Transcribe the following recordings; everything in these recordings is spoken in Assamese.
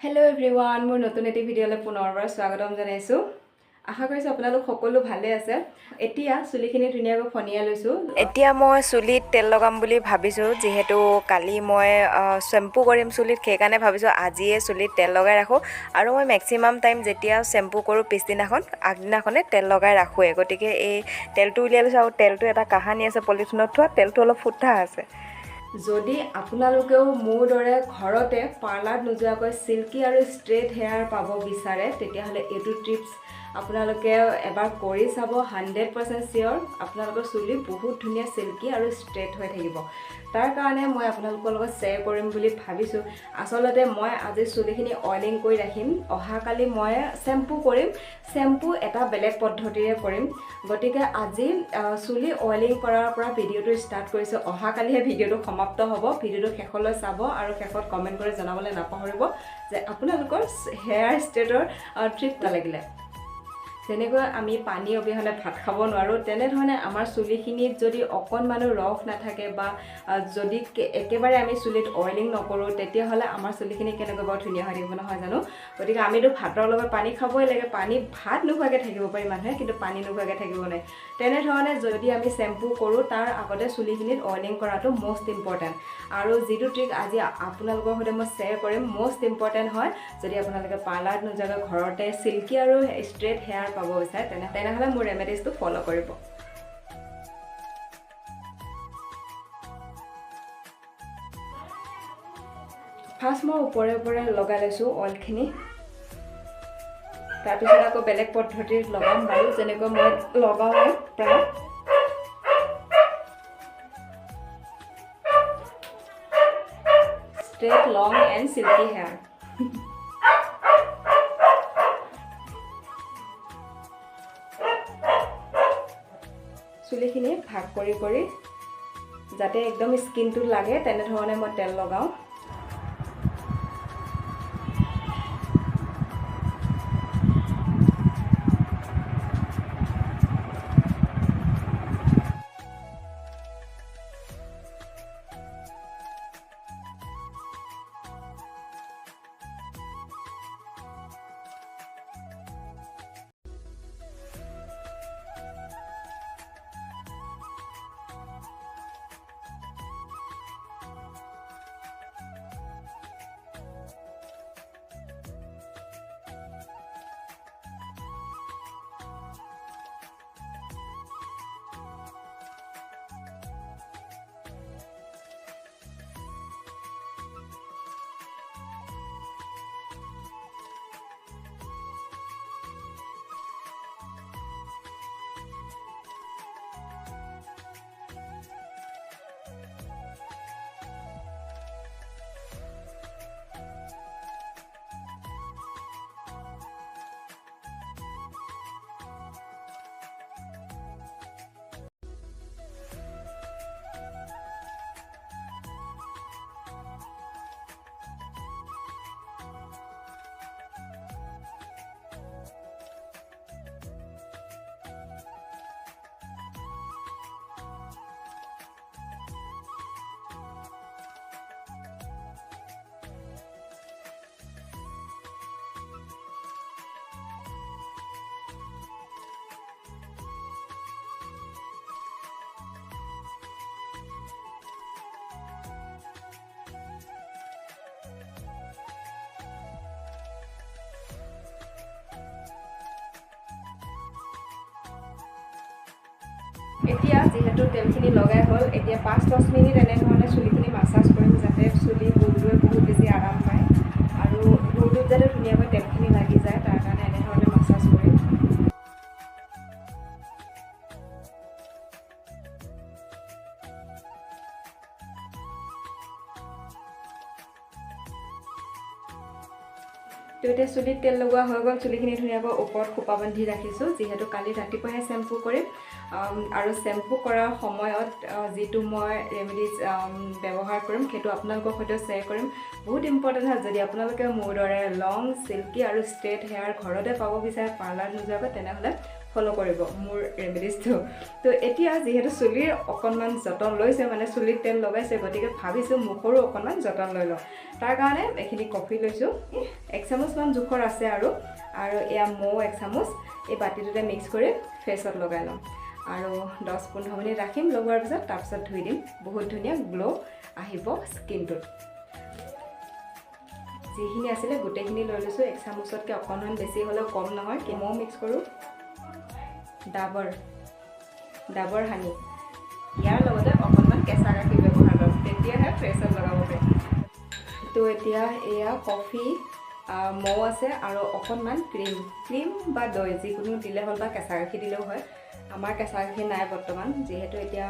Hello everyone, মোৰ নতুন এটি ভিডিঅ'লৈ পুনৰবাৰ স্বাগতম জনাইছো। আশা কৰিছো আপোনালোক সকলো ভালে আছে। এতিয়া চুলিখিনি ধুনীয়াকৈ ফনিয়া লৈছো। এতিয়া মই চুলিত তেল লগাম বুলি ভাবিছো যেহেতু কালি মই শ্যাম্পু কৰিম চুলিত সেইকাৰণে ভাবিছো আজিয়ে চুলিত তেল লগাই ৰাখো আৰু মই ম্যাক্সিমাম টাইম যেতিয়া শ্যাম্পু কৰো পিছদিনাখন আগদিনাখনে তেল লগাই ৰাখোৱে গতিকে এই তেলটো উলিয়াই লৈছো আৰু তেলটো এটা কাহানি আছে পলিথিনত থোৱা তেলটো অলপ ফুটা আছে। যদি আপোনালোকেও মোৰ দৰে ঘৰতে পাৰ্লাৰত নোযোৱাকৈ সিল্কি আৰু ষ্ট্ৰেট হেয়াৰ পাব বিচাৰে তেতিয়াহলে এটো টিপস আপোনালোকে এবাৰ কৰি চাব 100% সিওৰ আপোনালোকৰ চুলি বহুত ধুনীয়া সিল্কি আৰু ষ্ট্ৰেট হৈ থাকিব। তাৰ কাৰণে মই আপোনালোকৰ লগত শেয়াৰ কৰিম বুলি ভাবিছো। আসলতে মই আজি চুলিখিনি অইলিং কৰি ৰাখিম। অহাকালি মই শ্যাম্পু কৰিম। শ্যাম্পু এটা বেলেগ পদ্ধতিৰে কৰিম। গতিকে আজি চুলি অইলিং কৰাৰ পৰা ভিডিঅটো ষ্টাৰ্ট কৰিছো। অহাকালিহে ভিডিঅটো সমাপ্ত হ'ব। ভিডিঅটো শেষলৈ চাব আৰু শেষত কমেন্ট কৰি জনাবলৈ নাপাহৰিব যে আপোনালোকৰ হেয়াৰ ষ্ট্ৰেটৰ ট্ৰিপ লাগিলে। তেনেকৈ আমি পানী অবিহনে ভাত খাব নোৱাৰো তেনে ধৰণে আমাৰ চুলিখিনিত যদি অকণমানো ৰস নাথাকে বা যদি একেবাৰে আমি চুলিত অইলিং নকৰো তেতিয়া হলে আমাৰ চুলিখিনি কেনেকৈ বৰ ধুনীয়া হৈ থাকিব নহয় জানো। গতিকে আমিতো ভাতৰ লগত পানী খাবই লাগে। পানী ভাত নোখোৱাকৈ থাকিব পাৰি মানুহে কিন্তু পানী নোখোৱাকৈ থাকিব নোৱাৰে। তেনে ধৰণে যদি আমি শ্যাম্পু কৰো তাৰ আগতে চুলিখিনিত অইলিং কৰাটো মোষ্ট ইম্পৰ্টেন্ট আৰু যেটো ট্ৰিক আজি আপোনালোকৰ সৈতে মই শেয়াৰ কৰিম মোষ্ট ইম্পৰ্টেন্ট হয়। যদি আপোনালোকে পাৰ্লাৰত নোযোৱাকৈ ঘৰতে সিল্কি আৰু ষ্ট্ৰেট হেয়াৰ পাব বিচাৰে তেনেহলে মোৰ ৰেমেডিজটো ফলো কৰিব। ফাৰ্ষ্ট মই ওপৰে ওপৰে লগাই লৈছো অইলখিনি। তাৰ পিছত আকৌ বেলেগ পদ্ধতিত লগাম বাৰু যেনেকৈ মই লগাও প্ৰায় straight long and silky hair চুলিখিনি ভাগ কৰি কৰি যাতে একদম স্কিনটো লাগে তেনে ধৰণে মই তেল লগাও। এতিয়া যেহেতু তেলখিনি লগাই হল এতিয়া 5-10 মিনিট এনে ধৰণে চুলিখিনি মাসাজ কৰিম যাতে চুলি বুলুৱে বহুত বেছি আৰাম পায় আৰু বুলুত যাতে ধুনীয়াকৈ তেলখিনি লাগি যায় তাৰ কাৰণে এনে ধৰণে মাসাজ কৰিম। তো এতিয়া চুলিত তেল লগোৱা হৈ গ'ল। চুলিখিনি ধুনীয়াকৈ ওপৰত খোপা বান্ধি ৰাখিছো যেহেতু কালি ৰাতিপুৱাহে শ্যাম্পু কৰিম আৰু শ্যাম্পু কৰাৰ সময়ত যেটো মই ৰেমেডিজ ব্যৱহাৰ কৰিম সেইটো আপোনালোকৰ সৈতে শেয়াৰ কৰিম। বহুত ইম্পৰ্টেন্ট হয় যদি আপোনালোকে মোৰ দৰে লং সিল্কি আৰু ষ্ট্ৰেট হেয়াৰ ঘৰতে পাব বিচাৰে পাৰ্লাৰ নোযোৱাকৈ তেনেহলে ফলো কৰিব মোৰ ৰেমেডিজটো তো এতিয়া যেহেতু চুলিৰ অকণমান যতন লৈছে মানে চুলিত তেল লগাইছে গতিকে ভাবিছোঁ মুখৰো অকণমান যতন লৈ লওঁ তাৰ কাৰণে এইখিনি কফি লৈছোঁ 1 চামুচমান জোখৰ আছে আৰু এয়া মৌ 1 চামুচ এই বাতিটোতে মিক্স কৰি ফেচত লগাই ল'ম আৰু 10-15 মিনিট ৰাখিম লগোৱাৰ পিছত তাৰপিছত ধুই দিম বহুত ধুনীয়া গ্লো আহিব স্কিনটোত যিখিনি আছিলে গোটেইখিনি লৈ লৈছোঁ 1 চামুচতকৈ অকণমান বেছি হ'লেও কম নহয় মৌ মিক্স কৰোঁ ডাবৰ হানি ইয়াৰ লগতে অকণমান কেঁচা গাখীৰ ব্যৱহাৰ কৰোঁ তেতিয়াহে ফেচত লগাব পাৰি তো এতিয়া এয়া কফি মৌ আছে আৰু অকণমান ক্ৰীম বা দৈ যিকোনো দিলে হ'ল বা কেঁচা গাখীৰ দিলেও হয় আমাৰ কেঁচা গাখীৰ নাই বৰ্তমান যিহেতু এতিয়া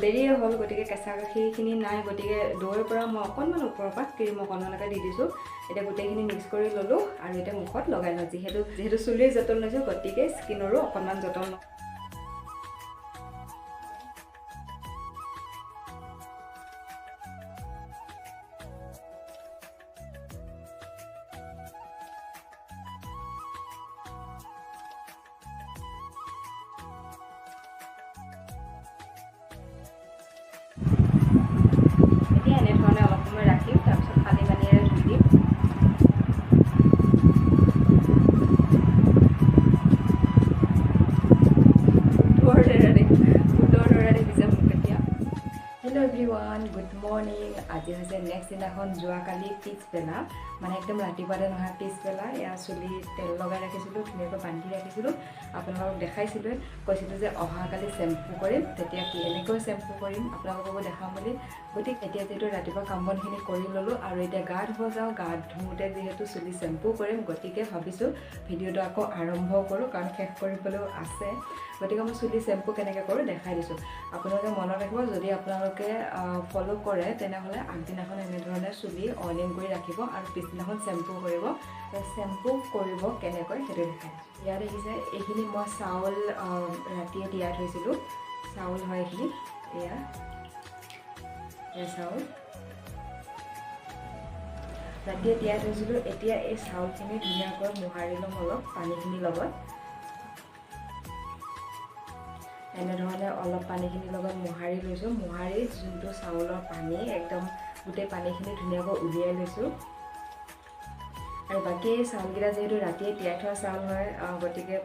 দেৰিয়ে হ'ল গতিকে কেঁচা গাখীৰখিনি নাই গতিকে দৈৰ পৰা মই অকণমান ওপৰৰ পৰা ক্ৰীম অকণমানকৈ দি দিছোঁ এতিয়া গোটেইখিনি মিক্স কৰি ল'লোঁ আৰু এতিয়া মুখত লগাই লওঁ যিহেতু চুলিৰ যতন লৈছোঁ গতিকে স্কিনৰো অকণমান যতন লওঁ এতিয়া এনেধৰণে অলপ সময় ৰাখিম তাৰপিছত পানী পানীৰে ধুই দিম ফুলৰ দৰে দেখিছে মোক এতিয়া হেল্ল' এভৰিৱান গুড মৰ্ণিং আজি হৈছে নেক্সট দিনাখন যোৱাকালি পিছবেলা মানে একদম ৰাতিপুৱাতে নহয় পিছবেলা এয়া চুলি তেল লগাই ৰাখিছিলোঁ ধুনীয়াকৈ বান্ধি ৰাখিছিলোঁ আপোনালোকক দেখাইছিলোঁ কৈছিলোঁ যে অহাকালি চেম্পু কৰিম তেতিয়া কি এনেকৈ চেম্পু কৰিম আপোনালোককো দেখাম বুলি গতিকে এতিয়া যিহেতু ৰাতিপুৱা কাম বনখিনি কৰি ল'লোঁ আৰু এতিয়া গা ধুব যাওঁ গা ধুওঁতে যিহেতু চুলি চেম্পু কৰিম গতিকে ভাবিছোঁ ভিডিঅ'টো আকৌ আৰম্ভ কৰোঁ কাৰণ শেষ কৰিবলৈও আছে গতিকে মই চুলি চেম্পু কেনেকৈ কৰোঁ দেখাই দিছোঁ আপোনালোকে মনত ৰাখিব যদি আপোনালোকে ফ'ল' কৰে তেনেহ'লে আগদিনাখন এনেধৰণে চুলি অইলিং কৰি ৰাখিব আৰু পিছদিনাখন চেম্পু কৰিব চেম্পু কৰিব কেনেকৈ সেইটো দেখাই দিছোঁ ইয়াত দেখিছে এইখিনি মই চাউল ৰাতিয়ে তিয়াই থৈছিলোঁ চাউল হয় এইখিনি এয়া চাউল ৰাতিয়ে তিয়াই থৈছিলোঁ এতিয়া এই চাউলখিনি ধুনীয়াকৈ মোহাৰি ল'ম অলপ পানীখিনিৰ লগত এনেধৰণে অলপ পানীখিনিৰ লগত মোহাৰি লৈছোঁ মোহাৰি যোনটো চাউলৰ পানী একদম গোটেই পানীখিনি ধুনীয়াকৈ উলিয়াই লৈছোঁ আৰু বাকী এই চাউলকেইটা যিহেতু ৰাতিয়ে তিয়াই থোৱা চাউল হয় গতিকে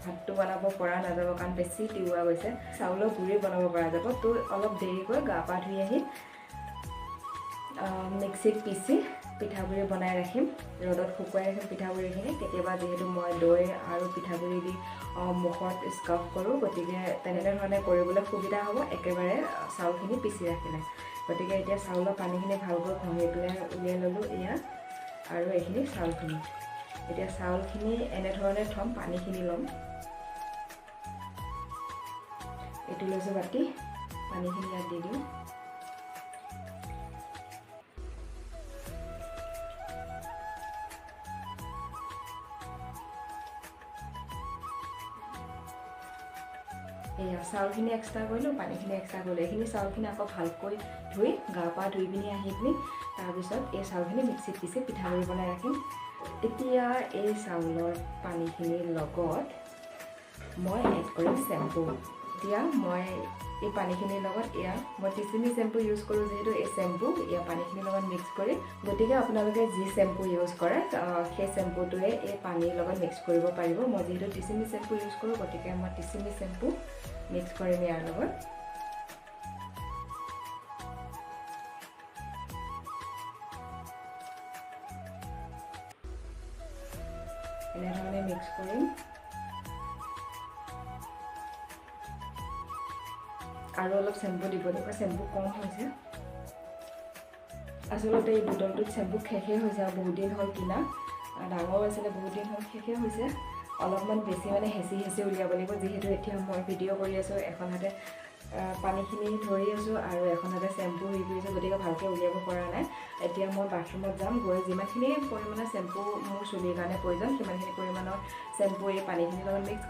ভাতটো বনাব পৰা নাযাব কাৰণ বেছি তিওৱা গৈছে চাউলৰ গুড়ি বনাব পৰা যাব তো অলপ দেৰিকৈ গা পা ধুই আহি মিক্সিত পিচি পিঠাগুড়ি বনাই ৰাখিম ৰ'দত শুকুৱাই ৰাখিম পিঠাগুড়িখিনি কেতিয়াবা যিহেতু মই দৈ আৰু পিঠাগুড়ি দি মুখত স্কাফ কৰোঁ গতিকে তেনেধৰণে কৰিবলৈ সুবিধা হ'ব একেবাৰে চাউলখিনি পিচি ৰাখিলে গতিকে এতিয়া চাউলৰ পানীখিনি ভালকৈ ঘঁহি পেলাই উলিয়াই ল'লোঁ এয়া আৰু এইখিনি চাউলখিনি এতিয়া চাউলখিনি এনেধৰণে থ'ম পানীখিনি ল'ম এইটো লৈছোঁ বাতি পানীখিনি ইয়াত দি দিওঁ এয়া চাউলখিনি এক্সট্ৰা কৰিলোঁ পানীখিনি এক্সট্ৰা কৰিলোঁ এইখিনি চাউলখিনি আকৌ ভালকৈ ধুই গা পা ধুই পিনি আহি পিনি তাৰপিছত এই চাউলখিনি মিক্সিত পিচি পিঠাগুড়ি বনাই ৰাখিম এতিয়া এই চাউলৰ পানীখিনিৰ লগত মই এড কৰিম চেম্পু এতিয়া মই এই পানীখিনিৰ লগত এয়া মই টিচিমি চেম্পু ইউজ কৰোঁ যিহেতু এই চেম্পু এয়া পানীখিনিৰ লগত মিক্স কৰি গতিকে আপোনালোকে যি চেম্পু ইউজ কৰে সেই চেম্পুটোৱে এই পানীৰ লগত মিক্স কৰিব পাৰিব মই যিহেতু টিচিমি চেম্পু ইউজ কৰোঁ গতিকে মই টিচিমি চেম্পু মিক্স কৰিম ইয়াৰ লগত এনেধৰণে মিক্স কৰিম আৰু অলপ চেম্পু দিব লাগিব চেম্পু কম হৈছে আচলতে এই বুটলটোত চেম্পু শেষেই হৈছে আৰু বহুত দিন হ'ল কিনা ডাঙৰ আছিলে বহুত দিন হ'ল শেষেই হৈছে অলপমান বেছি মানে হেঁচি উলিয়াব লাগিব যিহেতু এতিয়া মই ভিডিঅ' কৰি আছোঁ এখন হাতে পানীখিনি ধৰি আছোঁ আৰু এখন হাতে চেম্পু হেৰি কৰিছোঁ গতিকে ভালকৈ উলিয়াব পৰা নাই এতিয়া মই বাথৰুমত যাম গৈ যিমানখিনি পৰিমাণৰ চেম্পু মোৰ চুলিৰ কাৰণে প্ৰয়োজন সিমানখিনি পৰিমাণৰ চেম্পু এই পানীখিনিৰ লগত মিক্স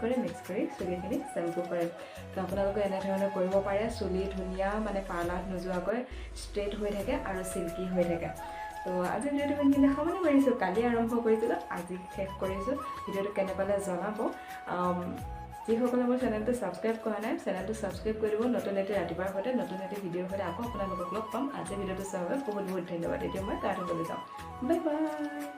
কৰি চুলিখিনি চেম্পু কৰিম তো আপোনালোকে এনেধৰণে কৰিব পাৰে চুলি ধুনীয়া মানে পাৰ্লাৰত নোযোৱাকৈ ষ্ট্ৰেইট হৈ থাকে আৰু চিল্কি হৈ থাকে তো আজি ভিডিঅ'টো ইমানখিনি সামৰণি মাৰিছোঁ কালি আৰম্ভ কৰিছিলোঁ আজি শেষ কৰিছোঁ ভিডিঅ'টো কেনে পালে জনাব যিসকলে মোৰ চেনেলটো ছাবস্ক্ৰাইব কৰা নাই চেনেলটো ছাবস্ক্ৰাইব কৰি দিব নতুন এটি ৰাতিপুৱাৰ সৈতে নতুন এটি ভিডিঅ'ৰ সৈতে আকৌ আপোনালোকক লগ পাম আজি ভিডিঅ'টো চোৱাৰ বাবে বহুত বহুত ধন্যবাদ এতিয়া মই তাৰ হ'বলৈ যাওঁ বাই বাই